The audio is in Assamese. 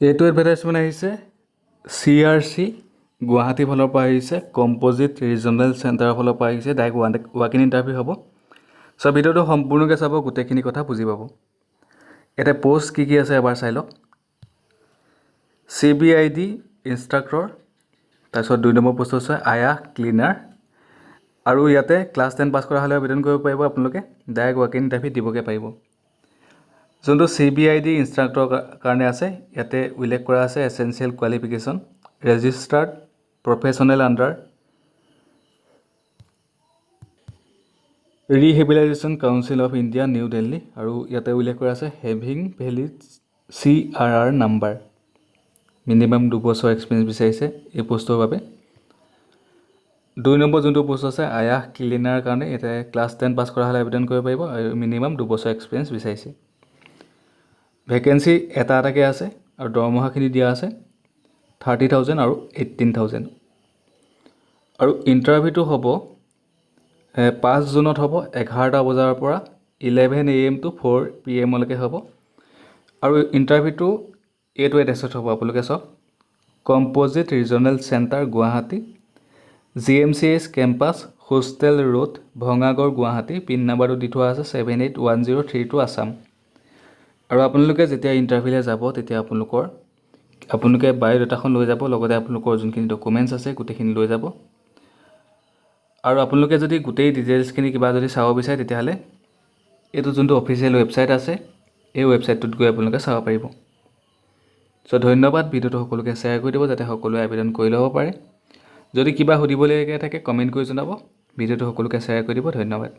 এইটো এডভাৰটাইজমেণ্ট আহিছে CRC গুৱাহাটী ফালৰ পৰা আহিছে, কম্প'জিট ৰিজনেল চেণ্টাৰৰ ফালৰ পৰা আহিছে, ডাইৰেক্ট ৱাক ইন ইণ্টাৰভিউ হ'ব। চ' ভিডিঅ'টো সম্পূৰ্ণকৈ চাব, গোটেইখিনি কথা বুজি পাব। ইয়াতে পষ্ট কি আছে এবাৰ চাই লওক। CBID ইনষ্ট্ৰাক্টৰ, তাৰপিছত 2 নম্বৰ পষ্ট আছে আয়া ক্লিনাৰ, আৰু ইয়াতে ক্লাছ 10 পাছ কৰা হ'লে আবেদন কৰিব পাৰিব আপোনালোকে, ডাইৰেক্ট ৱাক ইন ইণ্টাৰভিউ দিবগৈ পাৰিব। যোনটো CBID ইনষ্ট্ৰাক্টৰৰ কাৰণে আছে, ইয়াতে উল্লেখ কৰা আছে essential qualification registered professional under rehabilitation council of India new Delhi, আৰু ইয়াতে উল্লেখ কৰা আছে having valid CRR number. Minimum 2 বছৰ এক্সপিৰিয়েঞ্চ বিচাৰিছে এই পষ্টৰ বাবে। 2 নম্বৰ যোনটো পষ্ট আছে আয়া ক্লিনাৰ কাৰণে, ইয়াতে ক্লাছ 10 পাছ কৰা হ'লে আবেদন কৰিব পাৰিব, আৰু মিনিমাম 2 বছৰ এক্সপিৰিয়েঞ্চ বিচাৰিছে। ভেকেঞ্চি এটাকৈ আছে, আৰু দৰমহাখিনি দিয়া আছে 30,000 আৰু 18,000। আৰু ইণ্টাৰভিউটো হ'ব 5 জুনত হ'ব, 11টা বজাৰ পৰা 11 AM to 4 PM লৈকে হ'ব। আৰু ইণ্টাৰভিউটো এইটো এড্ৰেছত হ'ব, আপোনালোকে চাওক, composite regional centre Guwahati, GMCH campus, hostel road, Bhangagarh, Guwahati. Pin নাম্বাৰটো দি থোৱা আছে 781032 আছাম। আৰু আপোনালোকে যেতিয়া ইণ্টাৰভিউলৈ যাব তেতিয়া আপোনালোকে বায়'ডাটাখন লৈ যাব, লগতে আপোনালোকৰ যোনখিনি ডকুমেণ্টছ আছে গোটেইখিনি লৈ যাব। আৰু আপোনালোকে যদি গোটেই ডিটেইলছখিনি কিবা যদি চাব বিচাৰে তেতিয়াহ'লে এইটো যোনটো অফিচিয়েল ৱেবছাইট আছে, এই ৱেবছাইটটোত গৈ আপোনালোকে চাব পাৰিব। চ' ধন্যবাদ, ভিডিঅ'টো সকলোকে শ্বেয়াৰ কৰি দিব যাতে সকলোৱে আবেদন কৰি ল'ব পাৰে। যদি কিবা সুধিবলগীয়া থাকে কমেণ্ট কৰি জনাব, ভিডিঅ'টো সকলোকে শ্বেয়াৰ কৰি দিব। ধন্যবাদ।